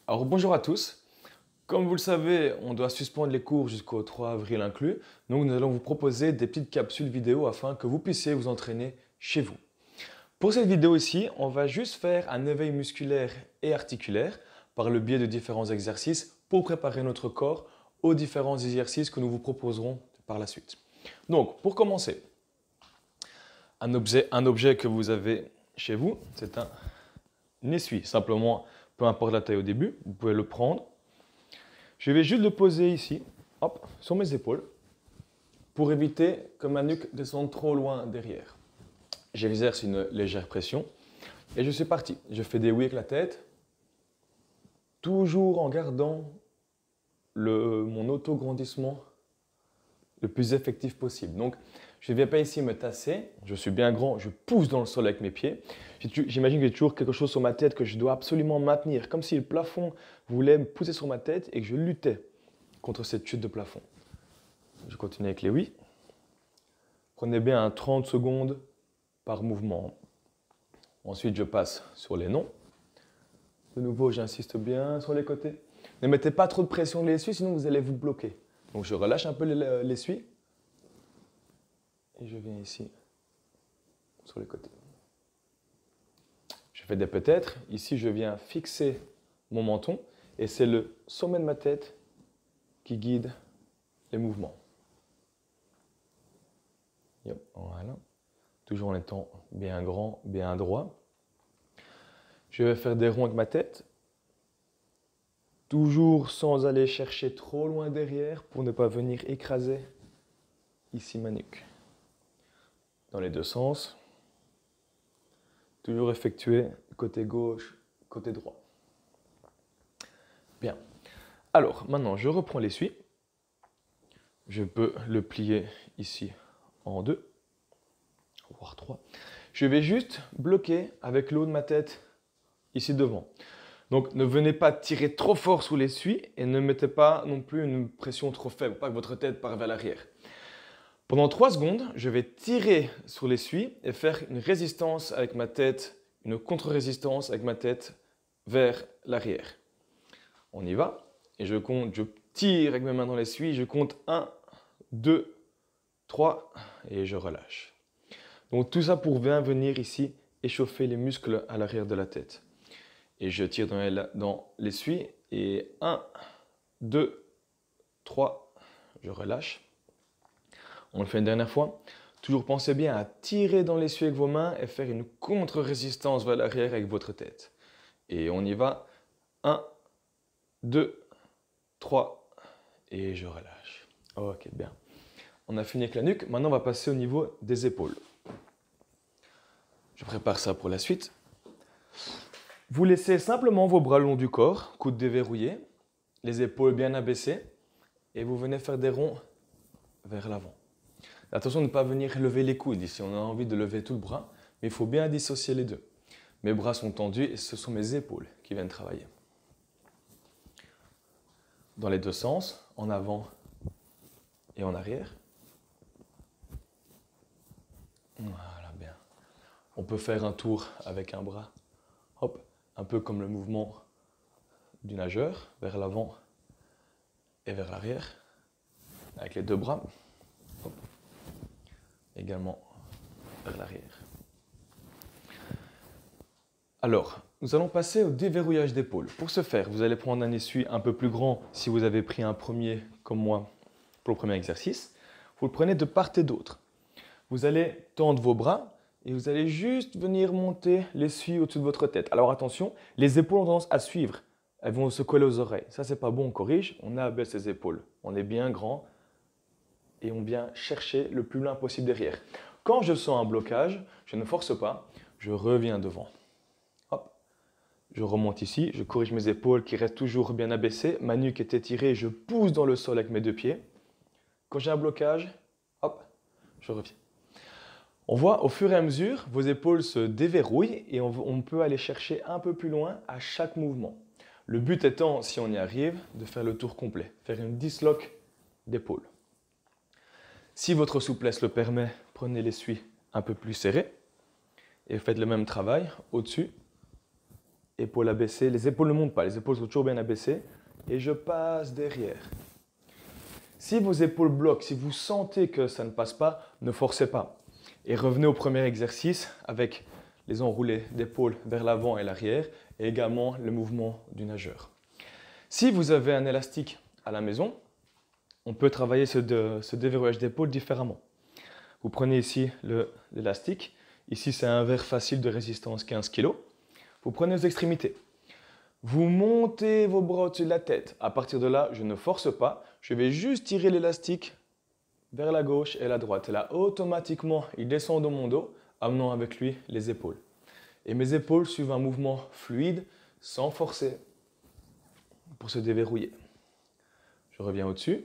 Alors bonjour à tous. Comme vous le savez, on doit suspendre les cours jusqu'au 3 avril inclus. Donc nous allons vous proposer des petites capsules vidéo afin que vous puissiez vous entraîner chez vous. Pour cette vidéo ici, on va juste faire un éveil musculaire et articulaire par le biais de différents exercices pour préparer notre corps aux différents exercices que nous vous proposerons par la suite. Donc pour commencer, un objet que vous avez chez vous, c'est un essuie. Simplement, peu importe la taille au début, vous pouvez le prendre. Je vais juste le poser ici, hop, sur mes épaules, pour éviter que ma nuque descende trop loin derrière. J'exerce une légère pression et je suis parti. Je fais des oui avec la tête, toujours en gardant mon auto-grandissement le plus effectif possible. Donc, je ne viens pas ici me tasser, je suis bien grand, je pousse dans le sol avec mes pieds. J'imagine que j'ai toujours quelque chose sur ma tête que je dois absolument maintenir, comme si le plafond voulait me pousser sur ma tête et que je luttais contre cette chute de plafond. Je continue avec les oui. Prenez bien un 30 secondes par mouvement. Ensuite, je passe sur les non. De nouveau, j'insiste bien sur les côtés. Ne mettez pas trop de pression sur l'essuie, sinon vous allez vous bloquer. Donc, je relâche un peu l'essuie. Et je viens ici, sur les côtés. Je fais des peut-être. Ici, je viens fixer mon menton. Et c'est le sommet de ma tête qui guide les mouvements. Voilà. Toujours en étant bien grand, bien droit. Je vais faire des ronds avec ma tête. Toujours sans aller chercher trop loin derrière pour ne pas venir écraser ici ma nuque. Dans les deux sens. Toujours effectuer côté gauche, côté droit. Bien. Alors, maintenant, je reprends l'essuie. Je peux le plier ici en deux, voire trois. Je vais juste bloquer avec le haut de ma tête ici devant. Donc, ne venez pas tirer trop fort sous l'essuie et ne mettez pas non plus une pression trop faible, pas que votre tête parte vers l'arrière. Pendant 3 secondes, je vais tirer sur l'essuie et faire une résistance avec ma tête, une contre-résistance avec ma tête vers l'arrière. On y va. Et je compte, je tire avec mes mains dans l'essuie, je compte 1, 2, 3 et je relâche. Donc tout ça pour bien venir ici échauffer les muscles à l'arrière de la tête. Et je tire dans l'essuie et 1, 2, 3, je relâche. On le fait une dernière fois. Toujours pensez bien à tirer dans l'essuie avec vos mains et faire une contre-résistance vers l'arrière avec votre tête. Et on y va. 1, 2, 3 et je relâche. Ok, bien. On a fini avec la nuque. Maintenant, on va passer au niveau des épaules. Je prépare ça pour la suite. Vous laissez simplement vos bras le long du corps, coudes déverrouillés, les épaules bien abaissées et vous venez faire des ronds vers l'avant. Attention de ne pas venir lever les coudes ici, on a envie de lever tout le bras, mais il faut bien dissocier les deux. Mes bras sont tendus et ce sont mes épaules qui viennent travailler. Dans les deux sens, en avant et en arrière. Voilà, bien. On peut faire un tour avec un bras, hop, un peu comme le mouvement du nageur, vers l'avant et vers l'arrière, avec les deux bras, hop, également vers l'arrière. Alors, nous allons passer au déverrouillage d'épaule. Pour ce faire, vous allez prendre un essuie un peu plus grand si vous avez pris un premier, comme moi, pour le premier exercice. Vous le prenez de part et d'autre. Vous allez tendre vos bras et vous allez juste venir monter l'essuie au-dessus de votre tête. Alors attention, les épaules ont tendance à suivre. Elles vont se coller aux oreilles. Ça, c'est pas bon, on corrige. On abaisse les épaules. On est bien grand et on vient chercher le plus loin possible derrière. Quand je sens un blocage, je ne force pas, je reviens devant. Hop, je remonte ici, je corrige mes épaules qui restent toujours bien abaissées. Ma nuque est étirée, je pousse dans le sol avec mes deux pieds. Quand j'ai un blocage, hop, je reviens. On voit au fur et à mesure, vos épaules se déverrouillent et on peut aller chercher un peu plus loin à chaque mouvement. Le but étant, si on y arrive, de faire le tour complet, faire une disloque d'épaule. Si votre souplesse le permet, prenez l'essuie un peu plus serré et faites le même travail au-dessus épaules abaissées. Les épaules ne montent pas, les épaules sont toujours bien abaissées. Et je passe derrière. Si vos épaules bloquent, si vous sentez que ça ne passe pas, ne forcez pas. Et revenez au premier exercice avec les enroulés d'épaule vers l'avant et l'arrière et également le mouvement du nageur. Si vous avez un élastique à la maison, on peut travailler ce déverrouillage d'épaule différemment. Vous prenez ici l'élastique. Ici, c'est un verre facile de résistance 15 kg. Vous prenez aux extrémités. Vous montez vos bras au-dessus de la tête. À partir de là, je ne force pas. Je vais juste tirer l'élastique vers la gauche et la droite. Et là, automatiquement, il descend dans mon dos, amenant avec lui les épaules. Et mes épaules suivent un mouvement fluide, sans forcer, pour se déverrouiller. Je reviens au-dessus,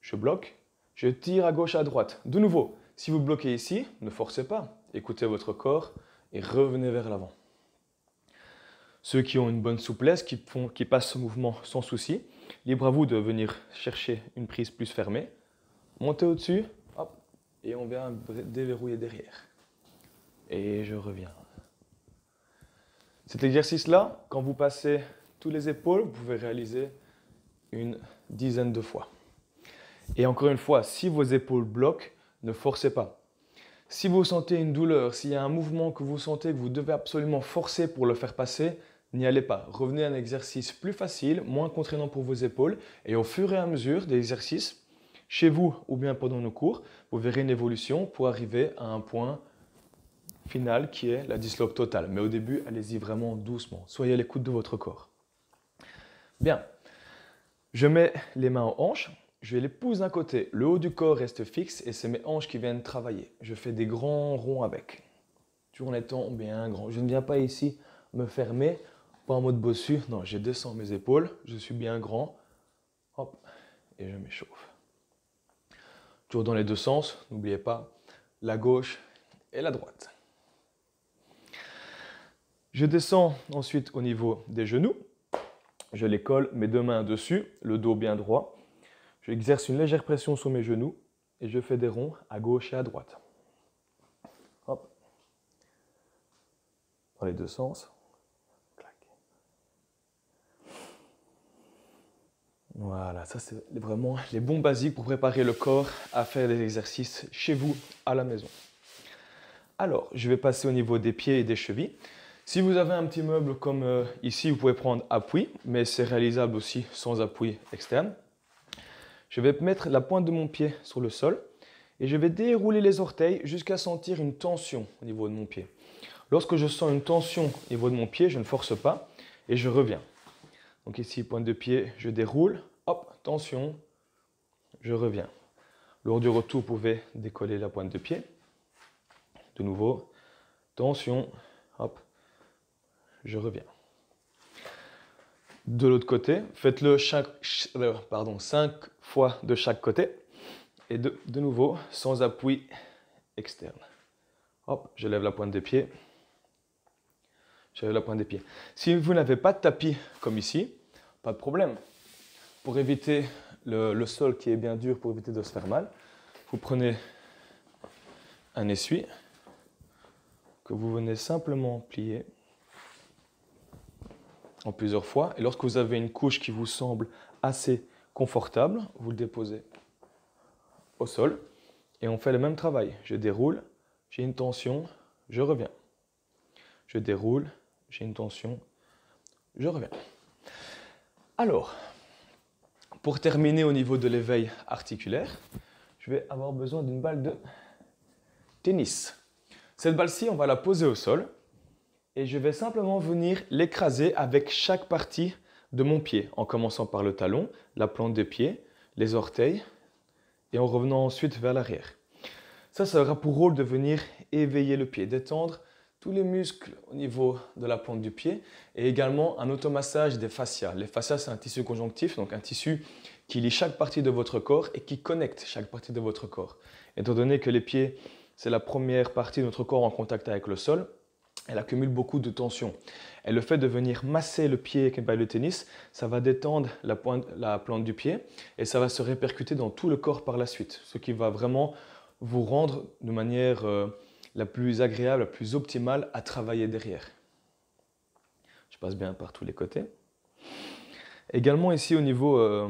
je bloque, je tire à gauche, à droite. De nouveau, si vous bloquez ici, ne forcez pas. Écoutez votre corps et revenez vers l'avant. Ceux qui ont une bonne souplesse, qui passent ce mouvement sans souci, libre à vous de venir chercher une prise plus fermée. Montez au-dessus, hop, et on vient déverrouiller derrière. Et je reviens. Cet exercice-là, quand vous passez tous les épaules, vous pouvez réaliser une dizaine de fois. Et encore une fois, si vos épaules bloquent, ne forcez pas. Si vous sentez une douleur, s'il y a un mouvement que vous sentez que vous devez absolument forcer pour le faire passer, n'y allez pas. Revenez à un exercice plus facile, moins contraignant pour vos épaules. Et au fur et à mesure des exercices, chez vous ou bien pendant nos cours, vous verrez une évolution pour arriver à un point final qui est la disloque totale. Mais au début, allez-y vraiment doucement. Soyez à l'écoute de votre corps. Bien. Je mets les mains aux hanches. Je les pousse d'un côté. Le haut du corps reste fixe et c'est mes hanches qui viennent travailler. Je fais des grands ronds avec. Toujours en étant bien grand. Je ne viens pas ici me fermer, pas en mode bossu. Non, je descends mes épaules. Je suis bien grand. Hop, et je m'échauffe. Toujours dans les deux sens. N'oubliez pas la gauche et la droite. Je descends ensuite au niveau des genoux. Je les colle mes deux mains dessus, le dos bien droit. J'exerce une légère pression sur mes genoux et je fais des ronds à gauche et à droite. Hop. Dans les deux sens. Clac. Voilà, ça c'est vraiment les bons basiques pour préparer le corps à faire des exercices chez vous à la maison. Alors, je vais passer au niveau des pieds et des chevilles. Si vous avez un petit meuble comme ici, vous pouvez prendre appui, mais c'est réalisable aussi sans appui externe. Je vais mettre la pointe de mon pied sur le sol et je vais dérouler les orteils jusqu'à sentir une tension au niveau de mon pied. Lorsque je sens une tension au niveau de mon pied, je ne force pas et je reviens. Donc ici, pointe de pied, je déroule, hop, tension, je reviens. Lors du retour, vous pouvez décoller la pointe de pied. De nouveau, tension, hop, je reviens. De l'autre côté, faites-le 5 fois de chaque côté. Et de nouveau, sans appui externe. Hop, je lève la pointe des pieds. Je lève la pointe des pieds. Si vous n'avez pas de tapis comme ici, pas de problème. Pour éviter le sol qui est bien dur, pour éviter de se faire mal, vous prenez un essuie que vous venez simplement plier en plusieurs fois. Et lorsque vous avez une couche qui vous semble assez confortable, vous le déposez au sol et on fait le même travail. Je déroule, j'ai une tension, je reviens. Je déroule, j'ai une tension, je reviens. Alors, pour terminer au niveau de l'éveil articulaire, je vais avoir besoin d'une balle de tennis. Cette balle-ci, on va la poser au sol. Et je vais simplement venir l'écraser avec chaque partie de mon pied, en commençant par le talon, la plante de pied, les orteils, et en revenant ensuite vers l'arrière. Ça aura pour rôle de venir éveiller le pied, détendre tous les muscles au niveau de la plante du pied, et également un automassage des fascias. Les fascias, c'est un tissu conjonctif, donc un tissu qui lie chaque partie de votre corps et qui connecte chaque partie de votre corps. Étant donné que les pieds, c'est la première partie de notre corps en contact avec le sol, elle accumule beaucoup de tension. Et le fait de venir masser le pied avec une balle de tennis, ça va détendre la plante du pied et ça va se répercuter dans tout le corps par la suite. Ce qui va vraiment vous rendre de manière la plus agréable, la plus optimale à travailler derrière. Je passe bien par tous les côtés. Également ici au niveau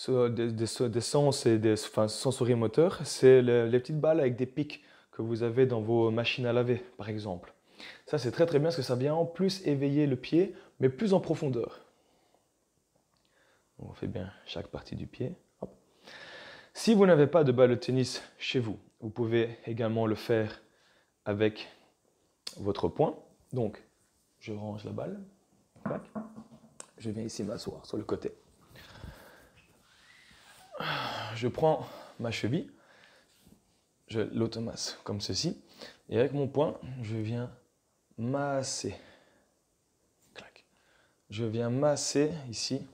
des sens et des sensorimoteurs, c'est les petites balles avec des pics que vous avez dans vos machines à laver, par exemple. Ça, c'est très très bien parce que ça vient en plus éveiller le pied, mais plus en profondeur. On fait bien chaque partie du pied. Hop. Si vous n'avez pas de balle de tennis chez vous, vous pouvez également le faire avec votre poing. Donc, je range la balle. Je viens ici m'asseoir sur le côté. Je prends ma cheville, je l'automasse comme ceci, et avec mon poing, je viens masser. Clac. Je viens masser ici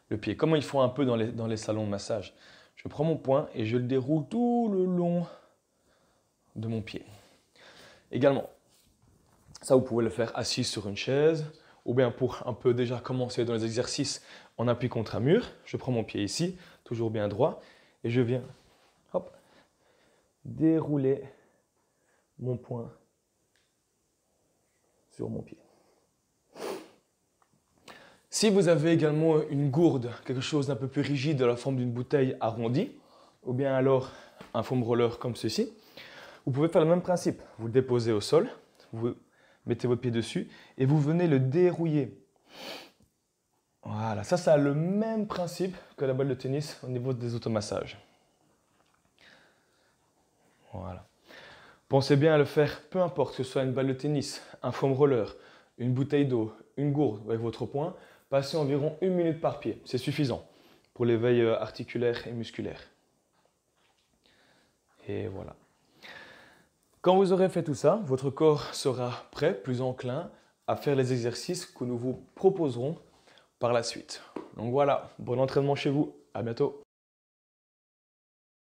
le pied. Comme ils font un peu dans les salons de massage. Je prends mon poing et je le déroule tout le long de mon pied. Également, ça vous pouvez le faire assis sur une chaise, ou bien pour un peu déjà commencer dans les exercices en appui contre un mur. Je prends mon pied ici, toujours bien droit, et je viens hop, dérouler mon poing sur mon pied. Si vous avez également une gourde, quelque chose d'un peu plus rigide dans la forme d'une bouteille arrondie, ou bien alors un foam roller comme ceci, vous pouvez faire le même principe. Vous le déposez au sol, vous mettez votre pied dessus et vous venez le dérouiller. Voilà, ça a le même principe que la balle de tennis au niveau des automassages. Voilà. Pensez bien à le faire, peu importe que ce soit une balle de tennis, un foam roller, une bouteille d'eau, une gourde avec votre poing, passez environ 1 minute par pied. C'est suffisant pour l'éveil articulaire et musculaire. Et voilà. Quand vous aurez fait tout ça, votre corps sera prêt, plus enclin à faire les exercices que nous vous proposerons par la suite. Donc voilà, bon entraînement chez vous, à bientôt.